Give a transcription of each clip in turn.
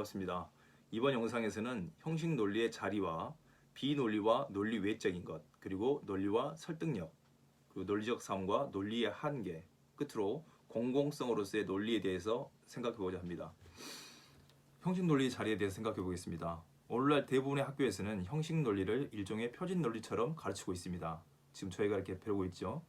반갑습니다. 이번 영상에서는 형식 논리의 자리와 비논리와 논리 외적인 것, 그리고 논리와 설득력, 그리고 논리적 삶과 논리의 한계, 끝으로 공공성으로서의 논리에 대해서 생각해 보자 합니다. 형식 논리의 자리에 대해서 생각해 보겠습니다. 오늘날 대부분의 학교에서는 형식 논리를 일종의 표준 논리처럼 가르치고 있습니다. 지금 저희가 이렇게 배우고 있죠.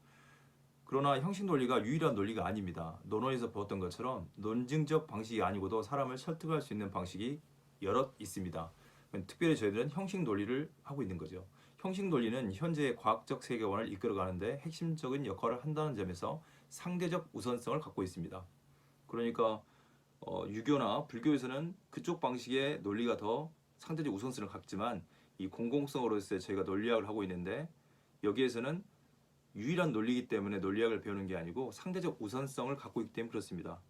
그러나 형식 논리가 유일한 논리가 아닙니다. 논어에서 배웠던 것처럼 논증적 방식이 아니고도 사람을 설득할 수 있는 방식이 여럿 있습니다. 특별히 저희들은 형식 논리를 하고 있는 거죠. 형식 논리는 현재의 과학적 세계관을 이끌어가는데 핵심적인 역할을 한다는 점에서 상대적 우선성을 갖고 있습니다. 그러니까 유교나 불교에서는 그쪽 방식의 논리가 더 상대적 우선성을 갖지만 이 공공성으로서 저희가 논리학을 하고 있는데 여기에서는 유일한 논리이기 때문에 논리학을 배우는 게 아니고 상대적 우선성을 갖고 있기 때문에 그렇습니다.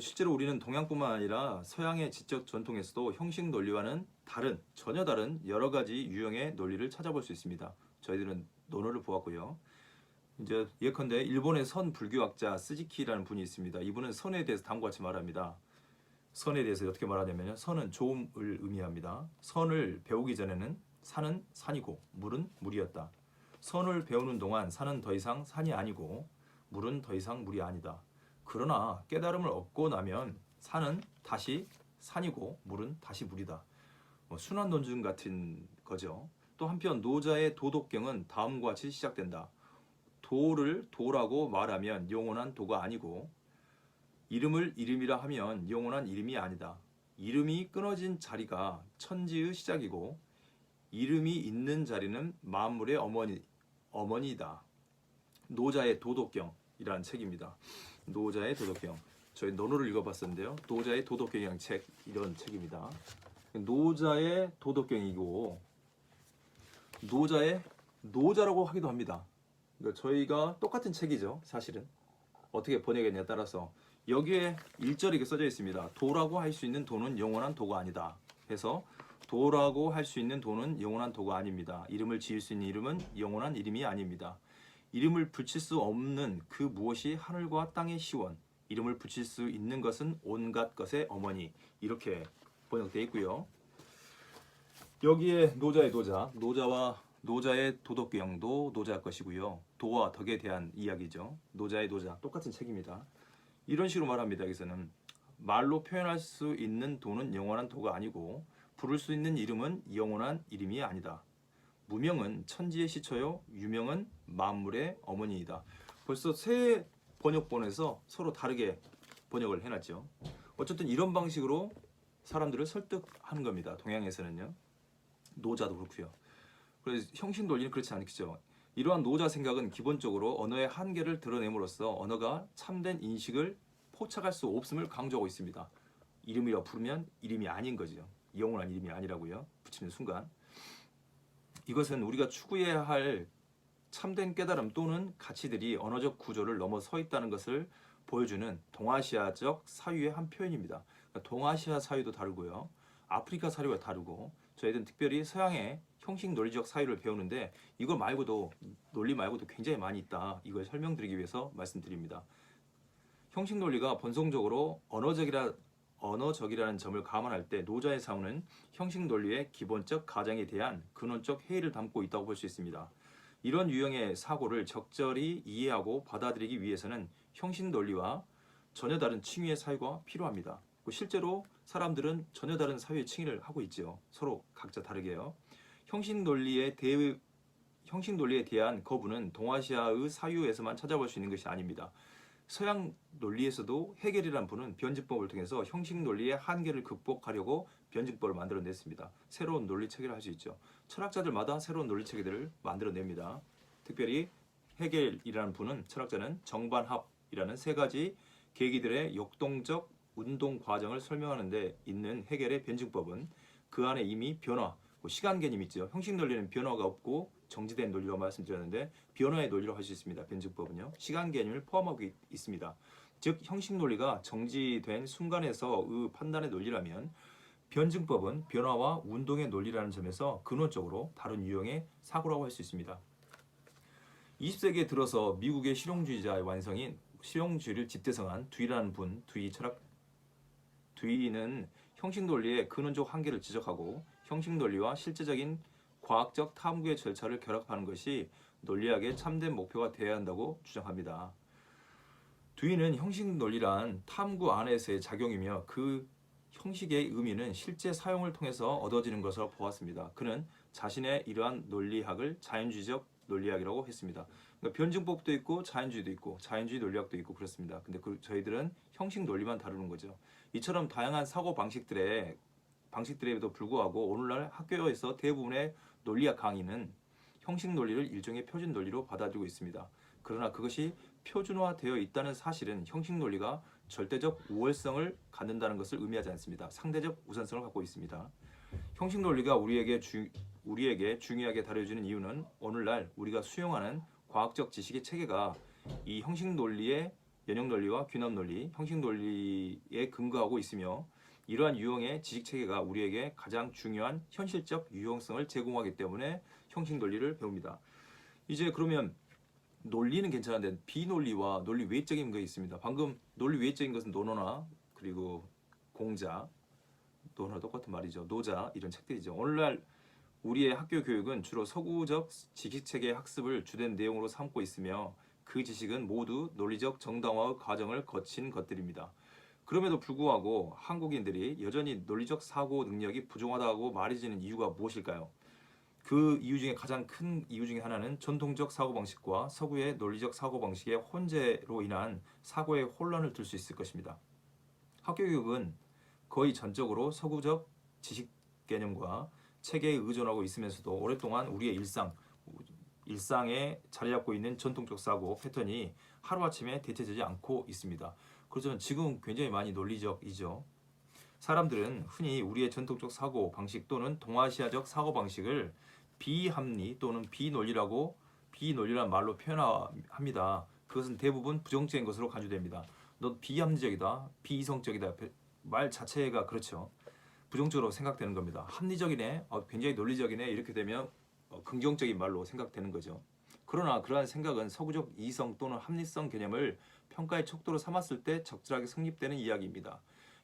실제로 우리는 동양뿐만 아니라 서양의 지적 전통에서도 형식 논리와는 전혀 다른 여러 가지 유형의 논리를 찾아볼 수 있습니다. 저희들은 논어를 보았고요. 이제 예컨대 일본의 선 불교학자 스지키라는 분이 있습니다. 이분은 선에 대해서 다음과 같이 말합니다. 선에 대해서 어떻게 말하냐면요. 선은 좋음을 의미합니다. 선을 배우기 전에는 산은 산이고 물은 물이었다. 선을 배우는 동안 산은 더 이상 산이 아니고 물은 더 이상 물이 아니다. 그러나 깨달음을 얻고 나면 산은 다시 산이고 물은 다시 물이다. 순환 논증 같은 거죠. 또 한편 노자의 도덕경은 다음과 같이 시작된다. 도를 도라고 말하면 영원한 도가 아니고 이름을 이름이라 하면 영원한 이름이 아니다. 이름이 끊어진 자리가 천지의 시작이고 이름이 있는 자리는 만물의 어머니다. 노자의 도덕경이라는 책입니다. 노자의 도덕경. 저희 논어를 읽어봤었는데요. 노자의 도덕경이라는 책, 이런 책입니다. 노자의 도덕경이고 노자라고 하기도 합니다. 그러니까 저희가 똑같은 책이죠. 사실은 어떻게 번역했냐에 따라서 여기에 1절에 이렇게 써져 있습니다. 도라고 할 수 있는 도는 영원한 도가 아니다. 해서 도라고 할 수 있는 도는 영원한 도가 아닙니다. 이름을 지을 수 있는 이름은 영원한 이름이 아닙니다. 이름을 붙일 수 없는 그 무엇이 하늘과 땅의 시원, 이름을 붙일 수 있는 것은 온갖 것의 어머니, 이렇게 번역되어 있고요. 여기에 노자의 노자의 도덕경도 노자 것이고요. 도와 덕에 대한 이야기죠. 노자의 노자, 똑같은 책입니다. 이런 식으로 말합니다. 여기서는 말로 표현할 수 있는 도는 영원한 도가 아니고 부를 수 있는 이름은 영원한 이름이 아니다. 무명은 천지의 시초요, 유명은 만물의 어머니이다. 벌써 세 번역본에서 서로 다르게 번역을 해놨죠. 어쨌든 이런 방식으로 사람들을 설득하는 겁니다. 동양에서는요. 노자도 그렇고요. 그래서 형식 논리는 그렇지 않겠죠. 이러한 노자 생각은 기본적으로 언어의 한계를 드러냄으로써 언어가 참된 인식을 포착할 수 없음을 강조하고 있습니다. 이름이라고 부르면 이름이 아닌 거죠. 영원한 이름이 아니라고요. 붙이는 순간. 이것은 우리가 추구해야 할 참된 깨달음 또는 가치들이 언어적 구조를 넘어서 있다는 것을 보여주는 동아시아적 사유의 한 표현입니다. 그러니까 동아시아 사유도 다르고요. 아프리카 사유가 다르고 저희들은 특별히 서양의 형식 논리적 사유를 배우는데 이거 말고도 논리 말고도 굉장히 많이 있다. 이걸 설명드리기 위해서 말씀드립니다. 형식 논리가 본성적으로 언어적이라는 점을 감안할 때 노자의 사고는 형식 논리의 기본적 가정에 대한 근원적 해이를 담고 있다고 볼 수 있습니다. 이런 유형의 사고를 적절히 이해하고 받아들이기 위해서는 형식 논리와 전혀 다른 층위의 사유가 필요합니다. 실제로 사람들은 전혀 다른 사유의 층위를 하고 있죠. 서로 각자 다르게요. 형식 논리에 대한 거부는 동아시아의 사유에서만 찾아볼 수 있는 것이 아닙니다. 서양 논리에서도 헤겔이라는 분은 변증법을 통해서 형식 논리의 한계를 극복하려고 변증법을 만들어냈습니다. 새로운 논리체계를 할 수 있죠. 철학자들마다 새로운 논리체계들을 만들어냅니다. 특별히 헤겔이라는 분은 철학자는 정반합이라는 세 가지 계기들의 역동적 운동 과정을 설명하는 데 있는 헤겔의 변증법은 그 안에 이미 변화, 시간 개념이 있죠. 형식 논리는 변화가 없고 정지된 논리라고 말씀드렸는데 변화의 논리라고 할 수 있습니다. 변증법은요. 시간 개념을 포함하고 있습니다. 즉 형식 논리가 정지된 순간에서의 판단의 논리라면 변증법은 변화와 운동의 논리라는 점에서 근원적으로 다른 유형의 사고라고 할 수 있습니다. 20세기에 들어서 미국의 실용주의자의 완성인 실용주의를 집대성한 두이라는 분, 두이 두이는 형식 논리의 근원적 한계를 지적하고 형식 논리와 실제적인 과학적 탐구의 절차를 결합하는 것이 논리학의 참된 목표가 되어야 한다고 주장합니다. 두이는 형식 논리란 탐구 안에서의 작용이며 그 형식의 의미는 실제 사용을 통해서 얻어지는 것으로 보았습니다. 그는 자신의 이러한 논리학을 자연주의적 논리학이라고 했습니다. 그러니까 변증법도 있고 자연주의도 있고 자연주의 논리학도 있고 그렇습니다. 근데 저희들은 형식 논리만 다루는 거죠. 이처럼 다양한 사고 방식들에도 불구하고 오늘날 학교에서 대부분의 논리학 강의는 형식 논리를 일종의 표준 논리로 받아들이고 있습니다. 그러나 그것이 표준화되어 있다는 사실은 형식 논리가 절대적 우월성을 갖는다는 것을 의미하지 않습니다. 상대적 우선성을 갖고 있습니다. 형식 논리가 우리에게 중요하게 다뤄지는 이유는 오늘날 우리가 수용하는 과학적 지식의 체계가 이 형식 논리의 연역 논리와 귀납 논리, 형식 논리에 근거하고 있으며 이러한 유형의 지식 체계가 우리에게 가장 중요한 현실적 유용성을 제공하기 때문에 형식 논리를 배웁니다. 이제 그러면 논리는 괜찮은데 비논리와 논리 외적인 게 있습니다. 방금 논리 외적인 것은 논어나 그리고 공자, 논어나 똑같은 말이죠. 노자 이런 책들이죠. 오늘날 우리의 학교 교육은 주로 서구적 지식체계 학습을 주된 내용으로 삼고 있으며 그 지식은 모두 논리적 정당화의 과정을 거친 것들입니다. 그럼에도 불구하고 한국인들이 여전히 논리적 사고 능력이 부족하다고 말해지는 이유가 무엇일까요? 그 이유 중에 가장 큰 이유 중에 하나는 전통적 사고방식과 서구의 논리적 사고방식의 혼재로 인한 사고의 혼란을 들 수 있을 것입니다. 학교교육은 거의 전적으로 서구적 지식 개념과 체계에 의존하고 있으면서도 오랫동안 우리의 일상에 자리 잡고 있는 전통적 사고 패턴이 하루아침에 대체되지 않고 있습니다. 그래서 지금 굉장히 많이 논리적이죠. 사람들은 흔히 우리의 전통적 사고 방식 또는 동아시아적 사고 방식을 비합리 또는 비논리란 말로 표현합니다. 그것은 대부분 부정적인 것으로 간주됩니다. 너 비합리적이다, 비이성적이다 말 자체가 그렇죠. 부정적으로 생각되는 겁니다. 합리적이네, 굉장히 논리적이네 이렇게 되면 긍정적인 말로 생각되는 거죠. 그러나 그러한 생각은 서구적 이성 또는 합리성 개념을 평가의 척도로 삼았을 때 적절하게 성립되는 이야기입니다.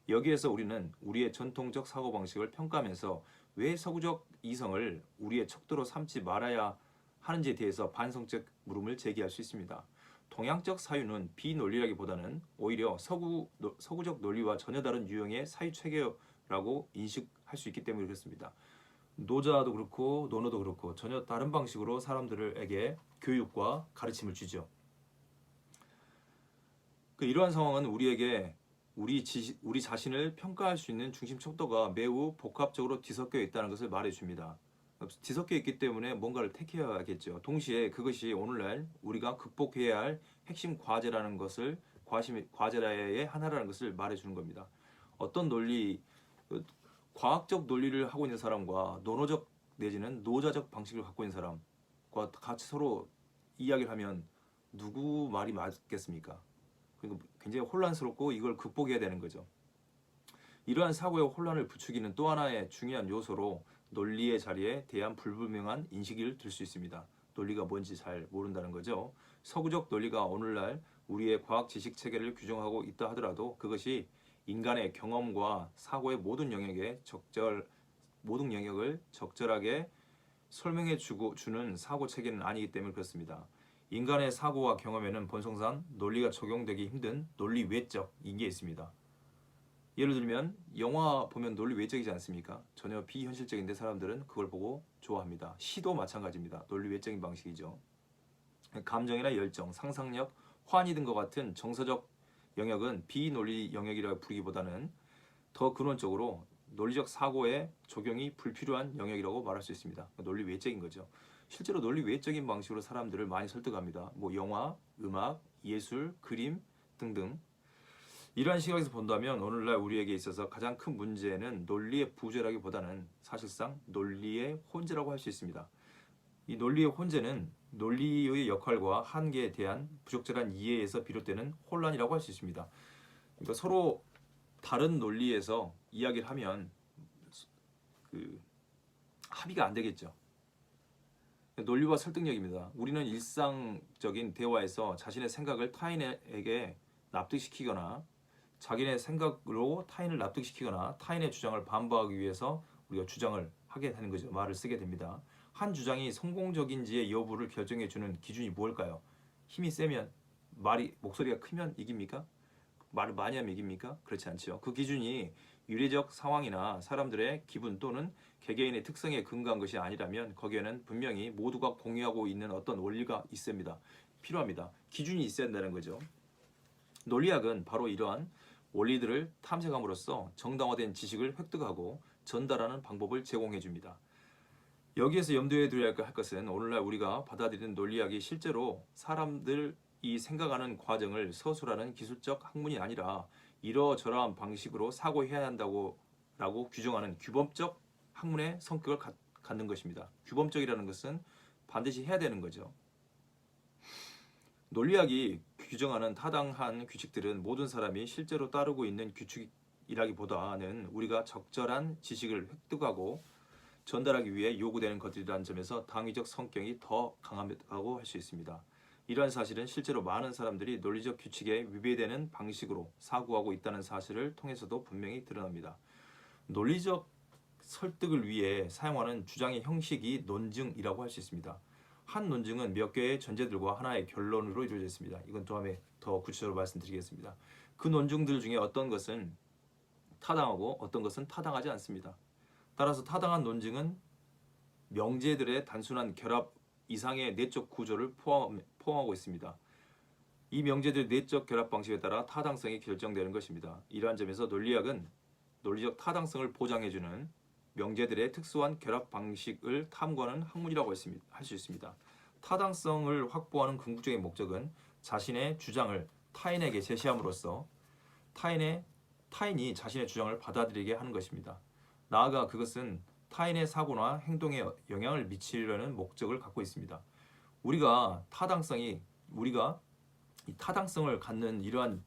여기에서 우리는 우리의 전통적 사고방식을 평가하면서 왜 서구적 이성을 우리의 척도로 삼지 말아야 하는지에 대해서 반성적 물음을 제기할 수 있습니다. 동양적 사유는 비논리라기보다는 오히려 서구적 논리와 전혀 다른 유형의 사유체계라고 인식할 수 있기 때문에 그렇습니다. 노자도 그렇고 논어도 그렇고 전혀 다른 방식으로 사람들에게 교육과 가르침을 주죠. 이러한 상황은 우리에게 우리 자신을 평가할 수 있는 중심 척도가 매우 복합적으로 뒤섞여 있다는 것을 말해줍니다. 뒤섞여 있기 때문에 뭔가를 택해야겠죠. 동시에 그것이 오늘날 우리가 극복해야 할 핵심 과제라는 것을 과제의 하나라는 것을 말해주는 겁니다. 어떤 과학적 논리를 하고 있는 사람과 논어적 내지는 노자적 방식을 갖고 있는 사람과 같이 서로 이야기를 하면 누구 말이 맞겠습니까? 그러니까 굉장히 혼란스럽고 이걸 극복해야 되는 거죠. 이러한 사고의 혼란을 부추기는 또 하나의 중요한 요소로 논리의 자리에 대한 불분명한 인식을 들 수 있습니다. 논리가 뭔지 잘 모른다는 거죠. 서구적 논리가 오늘날 우리의 과학 지식 체계를 규정하고 있다 하더라도 그것이 인간의 경험과 사고의 모든 영역을 적절하게 설명해 주는 사고 체계는 아니기 때문에 그렇습니다. 인간의 사고와 경험에는 본성상 논리가 적용되기 힘든 논리 외적인 게 있습니다. 예를 들면 영화 보면 논리 외적이지 않습니까? 전혀 비현실적인데 사람들은 그걸 보고 좋아합니다. 시도 마찬가지입니다. 논리 외적인 방식이죠. 감정이나 열정, 상상력, 환희 등과 같은 정서적 영역은 비논리 영역이라고 부르기보다는 더 근원적으로 논리적 사고의 적용이 불필요한 영역이라고 말할 수 있습니다. 논리 외적인 거죠. 실제로 논리 외적인 방식으로 사람들을 많이 설득합니다. 영화, 음악, 예술, 그림 등등. 이러한 시각에서 본다면 오늘날 우리에게 있어서 가장 큰 문제는 논리의 부재라기보다는 사실상 논리의 혼재라고 할 수 있습니다. 이 논리의 혼재는 논리의 역할과 한계에 대한 부적절한 이해에서 비롯되는 혼란이라고 할 수 있습니다. 그러니까 서로 다른 논리에서 이야기를 하면 합의가 안 되겠죠. 논리와 설득력입니다. 우리는 일상적인 대화에서 자신의 생각을 타인에게 납득시키거나 자기네 생각으로 타인을 납득시키거나 타인의 주장을 반박하기 위해서 우리가 주장을 하게 되는 거죠. 말을 쓰게 됩니다. 한 주장이 성공적인지의 여부를 결정해주는 기준이 뭘까요? 힘이 세면, 목소리가 크면 이깁니까? 말을 많이 하면 이깁니까? 그렇지 않죠. 그 기준이 유례적 상황이나 사람들의 기분 또는 개개인의 특성에 근거한 것이 아니라면 거기에는 분명히 모두가 공유하고 있는 어떤 원리가 필요합니다. 기준이 있어야 한다는 거죠. 논리학은 바로 이러한 원리들을 탐색함으로써 정당화된 지식을 획득하고 전달하는 방법을 제공해 줍니다. 여기에서 염두에 두어야 할 것은 오늘날 우리가 받아들이는 논리학이 실제로 사람들이 생각하는 과정을 서술하는 기술적 학문이 아니라 이러저러한 방식으로 사고해야 한다고 규정하는 규범적 학문의 성격을 갖는 것입니다. 규범적이라는 것은 반드시 해야 되는 거죠. 논리학이 규정하는 타당한 규칙들은 모든 사람이 실제로 따르고 있는 규칙이라기보다는 우리가 적절한 지식을 획득하고 전달하기 위해 요구되는 것들이라는 점에서 당위적 성격이 더 강하다고 할 수 있습니다. 이러한 사실은 실제로 많은 사람들이 논리적 규칙에 위배되는 방식으로 사고하고 있다는 사실을 통해서도 분명히 드러납니다. 논리적 설득을 위해 사용하는 주장의 형식이 논증이라고 할 수 있습니다. 한 논증은 몇 개의 전제들과 하나의 결론으로 이루어져 있습니다. 이건 다음에 더 구체적으로 말씀드리겠습니다. 그 논증들 중에 어떤 것은 타당하고 어떤 것은 타당하지 않습니다. 따라서 타당한 논증은 명제들의 단순한 결합 이상의 내적 구조를 포함하고 있습니다. 이 명제들의 내적 결합 방식에 따라 타당성이 결정되는 것입니다. 이러한 점에서 논리학은 논리적 타당성을 보장해주는 명제들의 특수한 결합 방식을 탐구하는 학문이라고 할 수 있습니다. 타당성을 확보하는 궁극적인 목적은 자신의 주장을 타인에게 제시함으로써 타인이 자신의 주장을 받아들이게 하는 것입니다. 나아가 그것은 타인의 사고나 행동에 영향을 미치려는 목적을 갖고 있습니다. 우리가 이 타당성을 갖는 이러한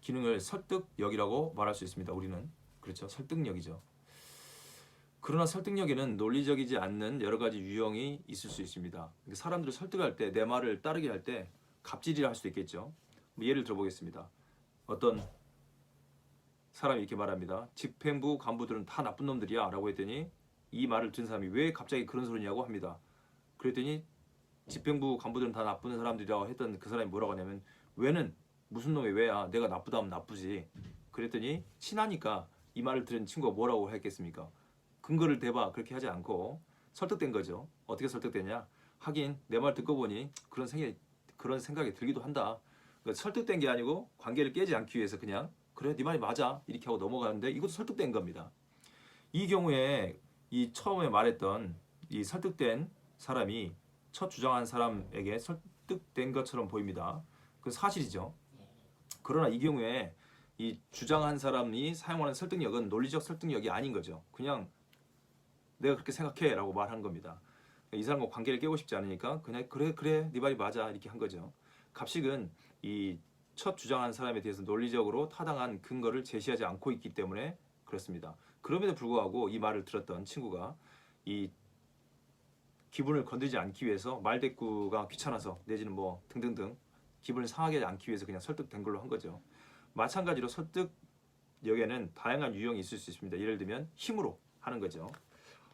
기능을 설득력이라고 말할 수 있습니다. 우리는 그렇죠. 설득력이죠. 그러나 설득력에는 논리적이지 않는 여러 가지 유형이 있을 수 있습니다. 사람들을 설득할 때, 내 말을 따르게 할 때 갑질이라 할 수도 있겠죠. 예를 들어보겠습니다. 어떤 사람이 이렇게 말합니다. 집행부 간부들은 다 나쁜 놈들이야 라고 했더니 이 말을 듣는 사람이 왜 갑자기 그런 소리냐고 합니다. 그랬더니 집행부 간부들은 다 나쁜 사람들이라고 했던 그 사람이 뭐라고 하냐면 왜는 무슨 놈의 왜야, 내가 나쁘다 하면 나쁘지. 그랬더니 친하니까 이 말을 들은 친구가 뭐라고 했겠습니까? 근거를 대봐 그렇게 하지 않고 설득된 거죠. 어떻게 설득되냐? 하긴 내 말 듣고 보니 그런 생각이 들기도 한다. 그러니까 설득된 게 아니고 관계를 깨지 않기 위해서 그냥 그래 네 말이 맞아 이렇게 하고 넘어가는데 이것도 설득된 겁니다. 이 경우에 이 처음에 말했던 이 설득된 사람이 첫 주장한 사람에게 설득된 것처럼 보입니다. 그건 사실이죠. 그러나 이 경우에 이 주장한 사람이 사용하는 설득력은 논리적 설득력이 아닌 거죠. 그냥 내가 그렇게 생각해 라고 말한 겁니다. 이 사람과 관계를 깨고 싶지 않으니까 그냥 그래 네 말이 맞아 이렇게 한 거죠. 갑식은 이 첫 주장한 사람에 대해서 논리적으로 타당한 근거를 제시하지 않고 있기 때문에 그렇습니다. 그럼에도 불구하고 이 말을 들었던 친구가 이 기분을 건드리지 않기 위해서 말대꾸가 귀찮아서 내지는 뭐 등등등 기분을 상하게 하지 않기 위해서 그냥 설득된 걸로 한 거죠. 마찬가지로 설득력에는 다양한 유형이 있을 수 있습니다. 예를 들면 힘으로 하는 거죠.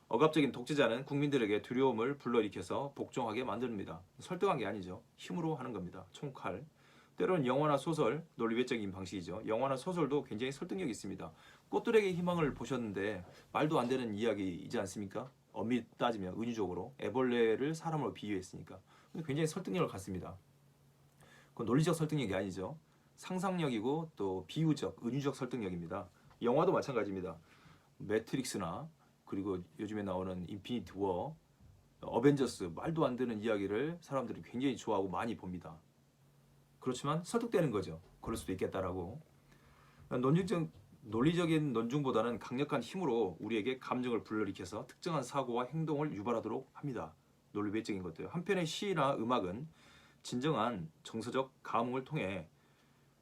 억압적인 독재자는 국민들에게 두려움을 불러일으켜서 복종하게 만듭니다. 설득한 게 아니죠. 힘으로 하는 겁니다. 총칼. 때로는 영화나 소설, 논리외적인 방식이죠. 영화나 소설도 굉장히 설득력이 있습니다. 꽃들에게 희망을 보셨는데 말도 안 되는 이야기이지 않습니까? 엄밀히 따지면 은유적으로 애벌레를 사람으로 비유했으니까 굉장히 설득력을 갖습니다. 그건 논리적 설득력이 아니죠. 상상력이고 또 비유적, 은유적 설득력입니다. 영화도 마찬가지입니다. 매트릭스나 그리고 요즘에 나오는 인피니티 워, 어벤져스 말도 안 되는 이야기를 사람들이 굉장히 좋아하고 많이 봅니다. 그렇지만 설득되는 거죠. 그럴 수도 있겠다라고. 논리적인 논증보다는 강력한 힘으로 우리에게 감정을 불러일으켜서 특정한 사고와 행동을 유발하도록 합니다. 논리 외적인 것들. 한편의 시나 음악은 진정한 정서적 감흥을 통해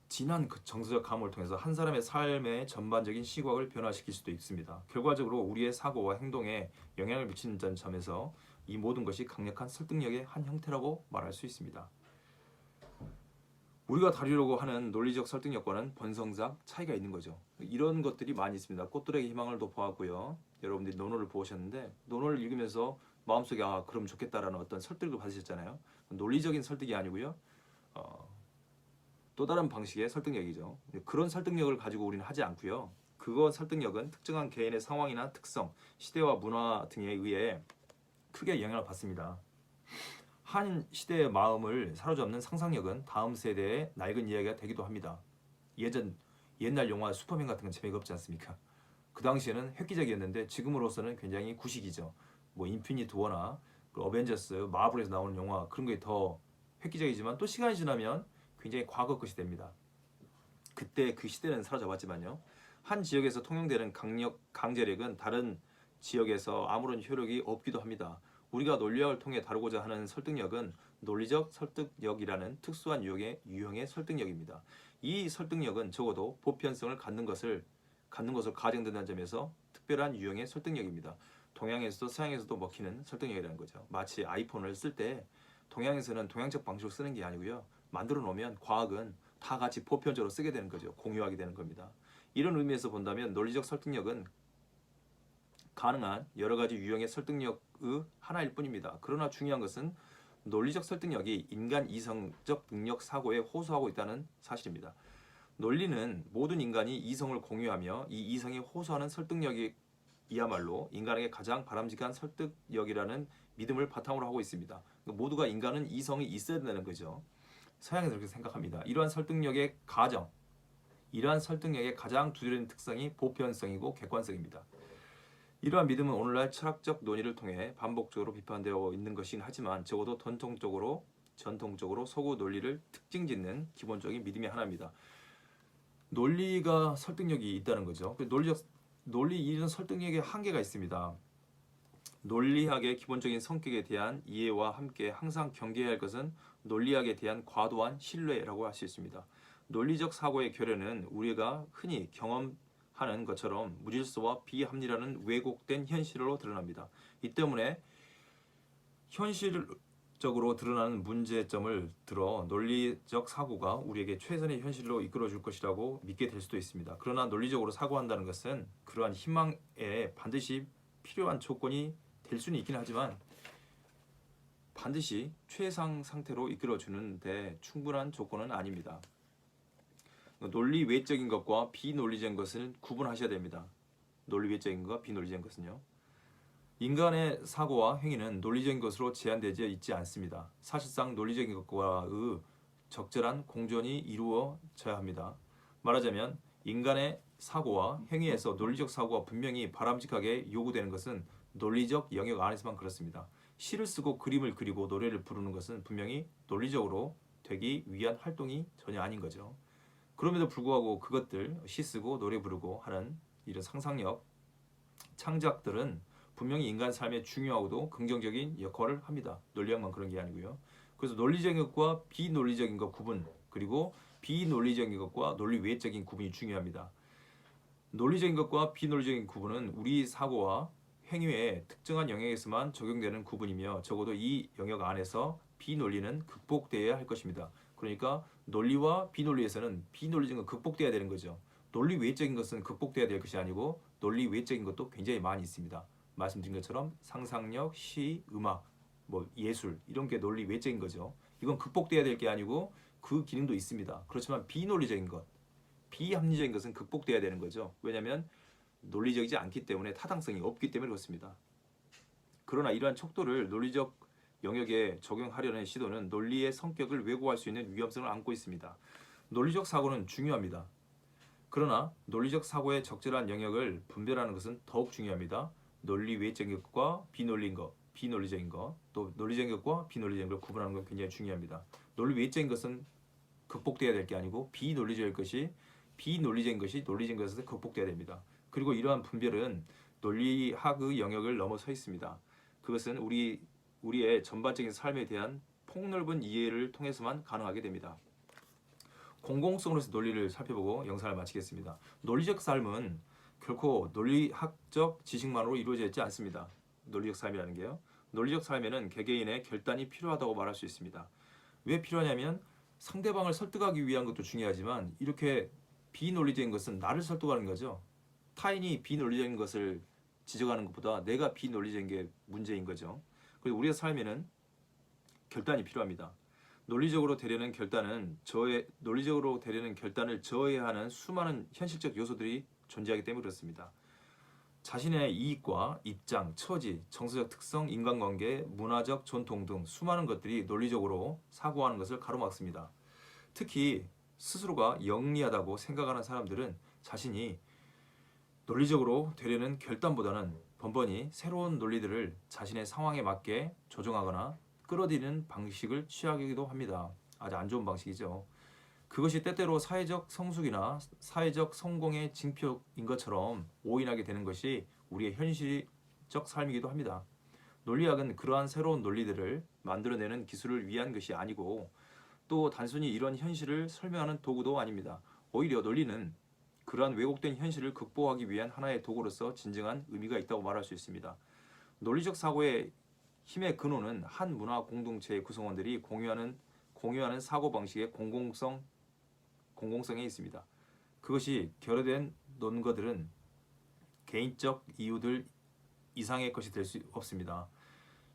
정서적 감흥을 통해서 한 사람의 삶의 전반적인 시각을 변화시킬 수도 있습니다. 결과적으로 우리의 사고와 행동에 영향을 미치는 점에서 이 모든 것이 강력한 설득력의 한 형태라고 말할 수 있습니다. 우리가 다루려고 하는 논리적 설득력과는 본성상 차이가 있는 거죠. 이런 것들이 많이 있습니다. 꽃들에게 희망을도 보았고요. 여러분들이 논어를 보셨는데 논어를 읽으면서 마음속에 아 그럼 좋겠다라는 어떤 설득을 받으셨잖아요. 논리적인 설득이 아니고요. 또 다른 방식의 설득력이죠. 그런 설득력을 가지고 우리는 하지 않고요. 그거 설득력은 특정한 개인의 상황이나 특성, 시대와 문화 등에 의해 크게 영향을 받습니다. 한 시대의 마음을 사로잡는 상상력은 다음 세대의 낡은 이야기가 되기도 합니다. 옛날 영화 슈퍼맨 같은 건 재미가 없지 않습니까? 그 당시에는 획기적이었는데 지금으로서는 굉장히 구식이죠. 뭐 인피니트 워나 어벤져스, 마블에서 나오는 영화 그런 게 더 획기적이지만 또 시간이 지나면 굉장히 과거 것이 됩니다. 그때 그 시대는 사라져봤지만요. 한 지역에서 통용되는 강제력은 다른 지역에서 아무런 효력이 없기도 합니다. 우리가 논리학을 통해 다루고자 하는 설득력은 논리적 설득력이라는 특수한 유형의 설득력입니다. 이 설득력은 적어도 보편성을 갖는 것으로 가정된다는 점에서 특별한 유형의 설득력입니다. 동양에서도 서양에서도 먹히는 설득력이라는 거죠. 마치 아이폰을 쓸 때 동양에서는 동양적 방식으로 쓰는 게 아니고요. 만들어 놓으면 과학은 다 같이 보편적으로 쓰게 되는 거죠. 공유하게 되는 겁니다. 이런 의미에서 본다면 논리적 설득력은 가능한 여러 가지 유형의 설득력의 하나일 뿐입니다. 그러나 중요한 것은 논리적 설득력이 인간 이성적 능력 사고에 호소하고 있다는 사실입니다. 논리는 모든 인간이 이성을 공유하며 이 이성이 호소하는 설득력이야말로 인간에게 가장 바람직한 설득력이라는 믿음을 바탕으로 하고 있습니다. 모두가 인간은 이성이 있어야 된다는 거죠. 서양에서 그렇게 생각합니다. 이러한 설득력의 가장 두드러진 특성이 보편성이고 객관성입니다. 이러한 믿음은 오늘날 철학적 논의를 통해 반복적으로 비판되어 있는 것이긴 하지만 적어도 전통적으로 서구 논리를 특징짓는 기본적인 믿음의 하나입니다. 논리가 설득력이 있다는 거죠. 논리 이런 설득력에 한계가 있습니다. 논리학의 기본적인 성격에 대한 이해와 함께 항상 경계해야 할 것은 논리학에 대한 과도한 신뢰라고 할 수 있습니다. 논리적 사고의 결여는 우리가 흔히 경험하는 것처럼 무질서와 비합리라는 왜곡된 현실로 드러납니다. 이 때문에 현실적으로 드러나는 문제점을 들어 논리적 사고가 우리에게 최선의 현실로 이끌어줄 것이라고 믿게 될 수도 있습니다. 그러나 논리적으로 사고한다는 것은 그러한 희망에 반드시 필요한 조건이 될 수는 있긴 하지만 반드시 최상 상태로 이끌어주는데 충분한 조건은 아닙니다. 논리 외적인 것과 비논리적인 것을 구분하셔야 됩니다. 논리 외적인 것과 비논리적인 것은요. 인간의 사고와 행위는 논리적인 것으로 제한되지 있지 않습니다. 사실상 논리적인 것과의 적절한 공존이 이루어져야 합니다. 말하자면 인간의 사고와 행위에서 논리적 사고가 분명히 바람직하게 요구되는 것은 논리적 영역 안에서만 그렇습니다. 시를 쓰고 그림을 그리고 노래를 부르는 것은 분명히 논리적으로 되기 위한 활동이 전혀 아닌 거죠. 그럼에도 불구하고 그것들 시 쓰고 노래 부르고 하는 이런 상상력 창작들은 분명히 인간 삶에 중요하고도 긍정적인 역할을 합니다. 논리학만 그런 게 아니고요. 그래서 논리적인 것과 비논리적인 것 구분 그리고 비논리적인 것과 논리 외적인 구분이 중요합니다. 논리적인 것과 비논리적인 구분은 우리 사고와 행위의 특정한 영역에서만 적용되는 구분이며 적어도 이 영역 안에서 비논리는 극복되어야 할 것입니다. 그러니까 논리와 비논리에서는 비논리적인 건 극복돼야 되는 거죠. 논리 외적인 것은 극복돼야 될 것이 아니고 논리 외적인 것도 굉장히 많이 있습니다. 말씀드린 것처럼 상상력, 시, 음악, 예술 이런 게 논리 외적인 거죠. 이건 극복돼야 될 게 아니고 그 기능도 있습니다. 그렇지만 비논리적인 것, 비합리적인 것은 극복돼야 되는 거죠. 왜냐하면 논리적이지 않기 때문에 타당성이 없기 때문에 그렇습니다. 그러나 이러한 척도를 논리적 영역에 적용하려는 시도는 논리의 성격을 왜곡할 수 있는 위험성을 안고 있습니다. 논리적 사고는 중요합니다. 그러나 논리적 사고의 적절한 영역을 분별하는 것은 더욱 중요합니다. 논리 외적인 것과 비논리적인 것, 또 논리적인 것과 비논리적인 걸 구분하는 건 굉장히 중요합니다. 논리 외적인 것은 극복돼야 될 게 아니고 비논리적인 것이 논리적인 것에서 극복돼야 됩니다. 그리고 이러한 분별은 논리학의 영역을 넘어서 있습니다. 그것은 우리의 전반적인 삶에 대한 폭넓은 이해를 통해서만 가능하게 됩니다. 공공성으로서 논리를 살펴보고 영상을 마치겠습니다. 논리적 삶은 결코 논리학적 지식만으로 이루어져 있지 않습니다. 논리적 삶이라는 게요. 논리적 삶에는 개개인의 결단이 필요하다고 말할 수 있습니다. 왜 필요하냐면 상대방을 설득하기 위한 것도 중요하지만 이렇게 비논리적인 것은 나를 설득하는 거죠. 타인이 비논리적인 것을 지적하는 것보다 내가 비논리적인 게 문제인 거죠. 그리고 우리의 삶에는 결단이 필요합니다. 논리적으로 되려는 결단을 저해하는 수많은 현실적 요소들이 존재하기 때문에 그렇습니다. 자신의 이익과 입장, 처지, 정서적 특성, 인간관계, 문화적 전통 등 수많은 것들이 논리적으로 사고하는 것을 가로막습니다. 특히 스스로가 영리하다고 생각하는 사람들은 자신이 논리적으로 되려는 결단보다는 번번이 새로운 논리들을 자신의 상황에 맞게 조정하거나 끌어들이는 방식을 취하기도 합니다. 아주 안 좋은 방식이죠. 그것이 때때로 사회적 성숙이나 사회적 성공의 징표인 것처럼 오인하게 되는 것이 우리의 현실적 삶이기도 합니다. 논리학은 그러한 새로운 논리들을 만들어내는 기술을 위한 것이 아니고 또 단순히 이런 현실을 설명하는 도구도 아닙니다. 오히려 논리는 그러한 왜곡된 현실을 극복하기 위한 하나의 도구로서 진정한 의미가 있다고 말할 수 있습니다. 논리적 사고의 힘의 근원은 한 문화 공동체의 구성원들이 공유하는 사고방식의 공공성에 있습니다. 그것이 결여된 논거들은 개인적 이유들 이상의 것이 될 수 없습니다.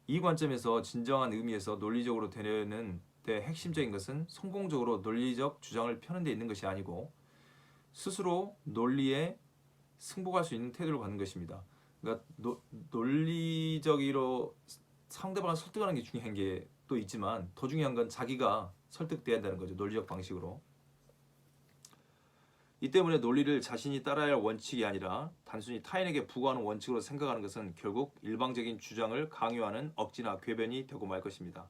이 관점에서 진정한 의미에서 논리적으로 되려는 데 핵심적인 것은 성공적으로 논리적 주장을 펴는 데 있는 것이 아니고 스스로 논리에 승복할 수 있는 태도를 갖는 것입니다. 그러니까 논리적으로 상대방을 설득하는 게 중요한 게 또 있지만 더 중요한 건 자기가 설득돼야 한다는 거죠. 논리적 방식으로. 이 때문에 논리를 자신이 따라야 할 원칙이 아니라 단순히 타인에게 부과하는 원칙으로 생각하는 것은 결국 일방적인 주장을 강요하는 억지나 궤변이 되고 말 것입니다.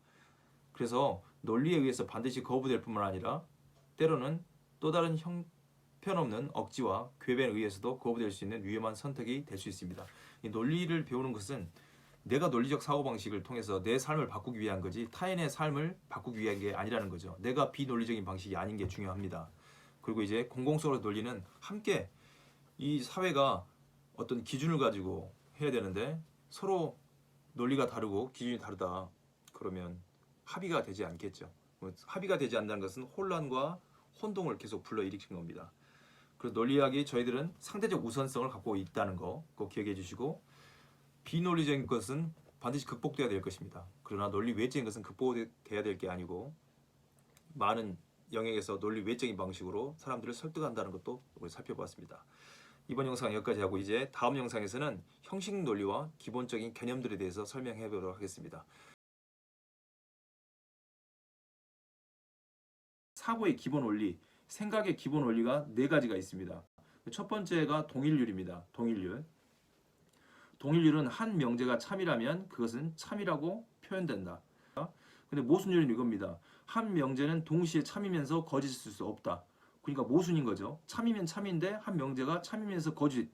그래서 논리에 의해서 반드시 거부될 뿐만 아니라 때로는 또 다른 형편없는 억지와 궤변에 의해서도 거부될 수 있는 위험한 선택이 될 수 있습니다. 이 논리를 배우는 것은 내가 논리적 사고방식을 통해서 내 삶을 바꾸기 위한 거지 타인의 삶을 바꾸기 위한 게 아니라는 거죠. 내가 비논리적인 방식이 아닌 게 중요합니다. 그리고 이제 공공성으로 논리는 함께 이 사회가 어떤 기준을 가지고 해야 되는데 서로 논리가 다르고 기준이 다르다. 그러면 합의가 되지 않겠죠. 합의가 되지 않는다는 것은 혼란과 혼동을 계속 불러일으키는 겁니다. 그래서 논리학이 저희들은 상대적 우선성을 갖고 있다는 거 꼭 기억해 주시고 비논리적인 것은 반드시 극복돼야 될 것입니다. 그러나 논리 외적인 것은 극복돼야 될 게 아니고 많은 영역에서 논리 외적인 방식으로 사람들을 설득한다는 것도 우리 살펴보았습니다. 이번 영상 여기까지 하고 이제 다음 영상에서는 형식 논리와 기본적인 개념들에 대해서 설명해 보도록 하겠습니다. 사고의 기본 원리, 생각의 기본 원리가 4가지가 있습니다. 첫 번째가 동일률입니다. 동일률은 한 명제가 참이라면 그것은 참이라고 표현된다. 근데 모순율은 이겁니다. 한 명제는 동시에 참이면서 거짓일 수 없다. 그러니까 모순인 거죠. 참이면 참인데 한 명제가 참이면서 거짓일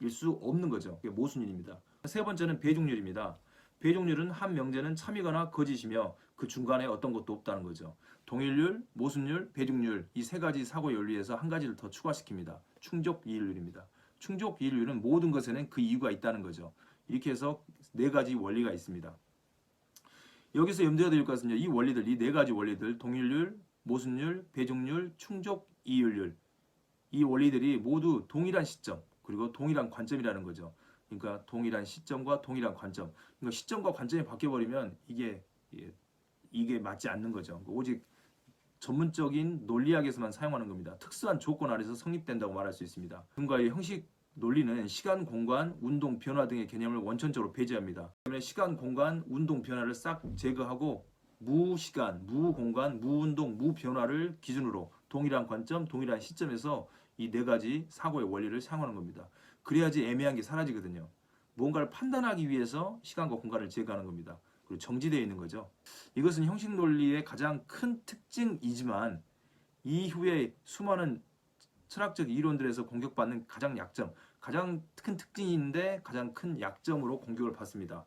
수 없는 거죠. 이게 모순율입니다. 세 번째는 배중률입니다. 배중률은 한 명제는 참이거나 거짓이며 그 중간에 어떤 것도 없다는 거죠. 동일률, 모순율, 배중률 이 3가지 사고 연리에서 한 가지를 더 추가시킵니다. 충족 이일률입니다. 충족 이일률은 모든 것에는 그 이유가 있다는 거죠. 이렇게 해서 4가지 원리가 있습니다. 여기서 염두에 둘 것은요. 이 원리들, 이 4가지 원리들, 동일률, 모순율, 배중률, 충족 이일률 이 원리들이 모두 동일한 시점 그리고 동일한 관점이라는 거죠. 그러니까 동일한 시점과 동일한 관점. 그러니까 시점과 관점이 바뀌어버리면 이게 맞지 않는 거죠. 오직 전문적인 논리학에서만 사용하는 겁니다. 특수한 조건 아래서 성립된다고 말할 수 있습니다. 그러니까 형식 논리는 시간, 공간, 운동, 변화 등의 개념을 원천적으로 배제합니다. 그러면 시간, 공간, 운동, 변화를 싹 제거하고 무시간, 무공간, 무운동, 무변화를 기준으로 동일한 관점, 동일한 시점에서 이 4가지 사고의 원리를 사용하는 겁니다. 그래야지 애매한 게 사라지거든요. 뭔가를 판단하기 위해서 시간과 공간을 제거하는 겁니다. 그리고 정지되어 있는 거죠. 이것은 형식 논리의 가장 큰 특징이지만 이후에 수많은 철학적 이론들에서 공격받는 가장 큰 특징인데 가장 큰 약점으로 공격을 받습니다.